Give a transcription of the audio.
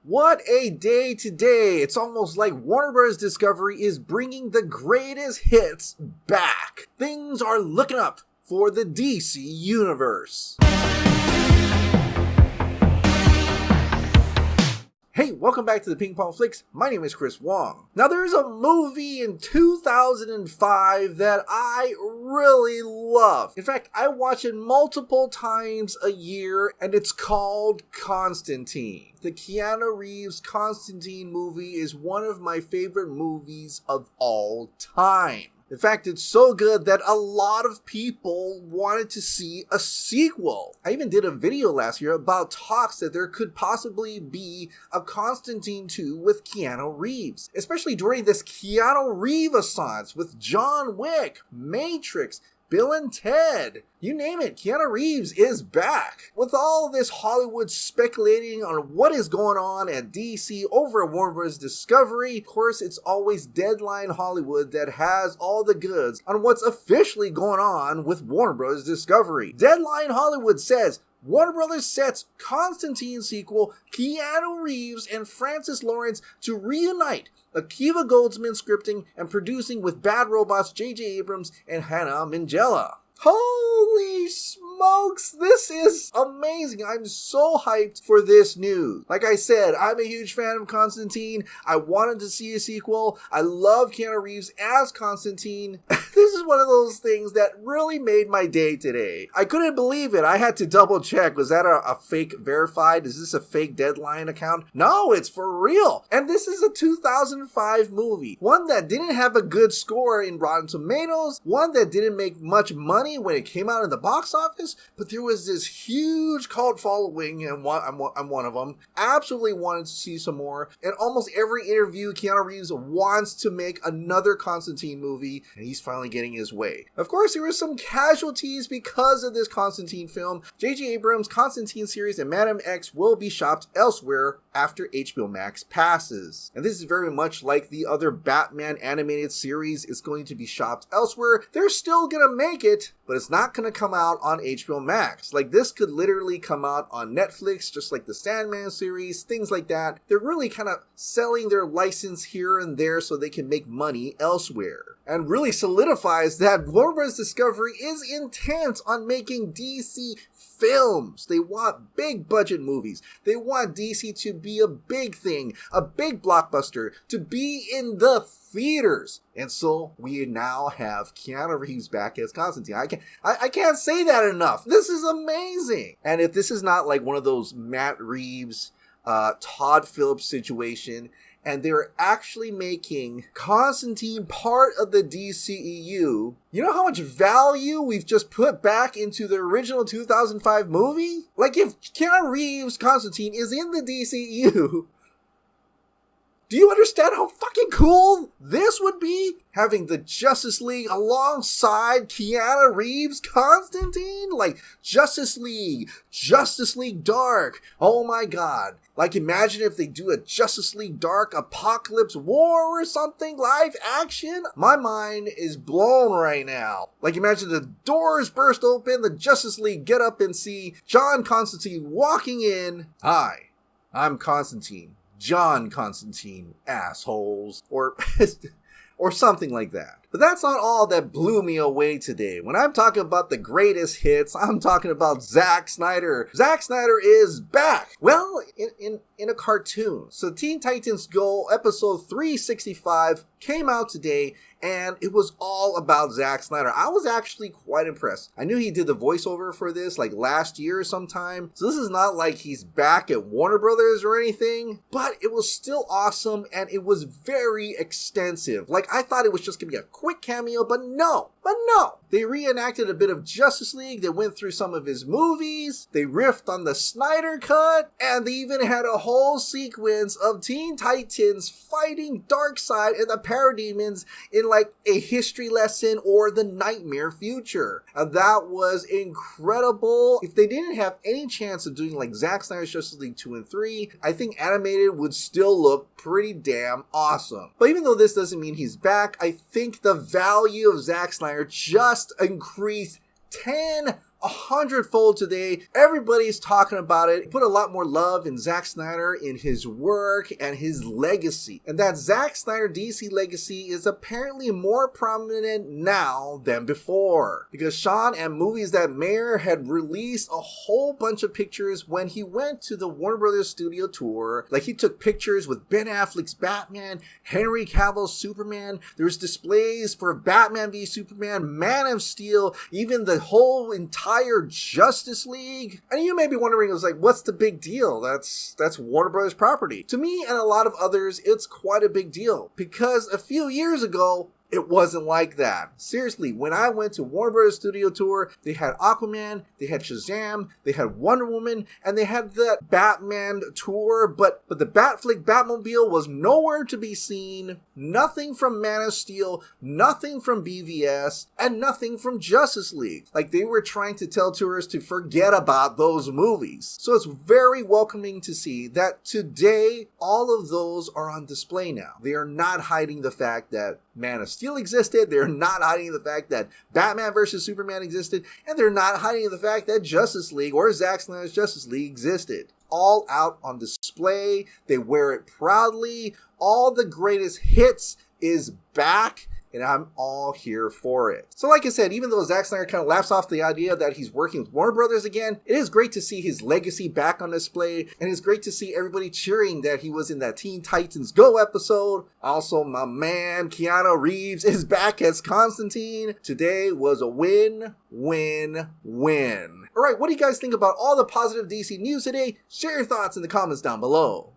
What a day today! It's almost like Warner Bros. Discovery is bringing the greatest hits back. Things are looking up for the DC Universe. Hey, welcome back to the Ping Pong Flix. My name is Chris Wong. Now, there's a movie in 2005 that I really love. In fact, I watch it multiple times a year, and it's called Constantine. The Keanu Reeves Constantine movie is one of my favorite movies of all time. In fact, it's so good that a lot of people wanted to see a sequel. I even did a video last year about talks that there could possibly be a Constantine 2 with Keanu Reeves, especially during this Keanu Reeves-assance with John Wick, Matrix, Bill and Ted. You name it, Keanu Reeves is back. With all this Hollywood speculating on what is going on at DC over at Warner Bros. Discovery, of course, it's always Deadline Hollywood that has all the goods on what's officially going on with Warner Bros. Discovery. Deadline Hollywood says, Warner Bros. Sets Constantine sequel, Keanu Reeves and Francis Lawrence to reunite Akiva Goldsman scripting and producing with Bad Robot's J.J. Abrams and Hannah Minghella. Holy smokes, this is amazing. I'm so hyped for this news. Like I said, I'm a huge fan of Constantine. I wanted to see a sequel. I love Keanu Reeves as Constantine. This is one of those things that really made my day today. I couldn't believe it. I had to double check. Was that a fake verified? Is this a fake Deadline account? No, it's for real. And this is a 2005 movie. One that didn't have a good score in Rotten Tomatoes. One that didn't make much money when it came out in the box office, but there was this huge cult following, and I'm one of them. Absolutely wanted to see some more. In almost every interview, Keanu Reeves wants to make another Constantine movie, and he's finally getting his way. Of course, there were some casualties because of this Constantine film. J.J. Abrams' Constantine series and Madam X will be shopped elsewhere after HBO Max passes. And this is very much like the other Batman animated series. It's going to be shopped elsewhere. They're still gonna make it, but it's not going to come out on HBO Max. Like, this could literally come out on Netflix, just like the Sandman series, things like that. They're really kind of selling their license here and there so they can make money elsewhere. And really solidifies that Warner Bros. Discovery is intent on making DC films. They want big budget movies. They want DC to be a big thing, a big blockbuster, to be in the theaters. And so we now have Keanu Reeves back as Constantine. I can't say that enough. This is amazing. And if this is not like one of those Matt Reeves, Todd Phillips situation, and they're actually making Constantine part of the DCEU, you know how much value we've just put back into the original 2005 movie? Like, if Keanu Reeves' Constantine is in the DCEU, do you understand how fucking cool this would be? Having the Justice League alongside Keanu Reeves' Constantine? Like, Justice League Dark. Oh my god. Like, imagine if they do a Justice League Dark Apocalypse War or something, live action. My mind is blown right now. Like, imagine the doors burst open, the Justice League get up and see John Constantine walking in. Hi, I'm Constantine. John Constantine, assholes, or something like that. But that's not all that blew me away today. When I'm talking about the greatest hits, I'm talking about Zack Snyder. Zack Snyder is back. Well, in a cartoon. So Teen Titans Go episode 365 came out today, and it was all about Zack Snyder. I was actually quite impressed. I knew he did the voiceover for this like last year sometime. So this is not like he's back at Warner Brothers or anything, but it was still awesome, and it was very extensive. Like, I thought it was just gonna be a quick cameo, but no. They reenacted a bit of Justice League. They went through some of his movies. They riffed on the Snyder Cut. And they even had a whole sequence of Teen Titans fighting Darkseid and the Parademons in like a history lesson or the nightmare future. And that was incredible. If they didn't have any chance of doing like Zack Snyder's Justice League 2 and 3, I think animated would still look pretty damn awesome. But even though this doesn't mean he's back, I think the value of Zack Snyder just increased 100-fold today. Everybody's talking about it. Put a lot more love in Zack Snyder, in his work, and his legacy. And that Zack Snyder DC legacy is apparently more prominent now than before. Because Sean and Movies That Mayor had released a whole bunch of pictures when he went to the Warner Brothers studio tour. Like, he took pictures with Ben Affleck's Batman, Henry Cavill's Superman. There was displays for Batman v Superman, Man of Steel, even the whole entire Justice League. And you may be wondering, it was like, what's the big deal? That's Warner Brothers property. To me and a lot of others, it's quite a big deal. Because a few years ago, it wasn't like that. Seriously, when I went to Warner Bros. Studio Tour, they had Aquaman, they had Shazam, they had Wonder Woman, and they had that Batman tour, but the Batflick Batmobile was nowhere to be seen. Nothing from Man of Steel, nothing from BVS, and nothing from Justice League. Like, they were trying to tell tourists to forget about those movies. So it's very welcoming to see that today, all of those are on display now. They are not hiding the fact that Man of Steel existed, they're not hiding the fact that Batman vs. Superman existed, and they're not hiding the fact that Justice League or Zack Snyder's Justice League existed. All out on display, they wear it proudly, all the greatest hits is back, and I'm all here for it. So like I said, even though Zack Snyder kind of laughs off the idea that he's working with Warner Brothers again, it is great to see his legacy back on display, and it's great to see everybody cheering that he was in that Teen Titans Go episode. Also, my man Keanu Reeves is back as Constantine. Today was a win, win, win. Alright, what do you guys think about all the positive DC news today? Share your thoughts in the comments down below.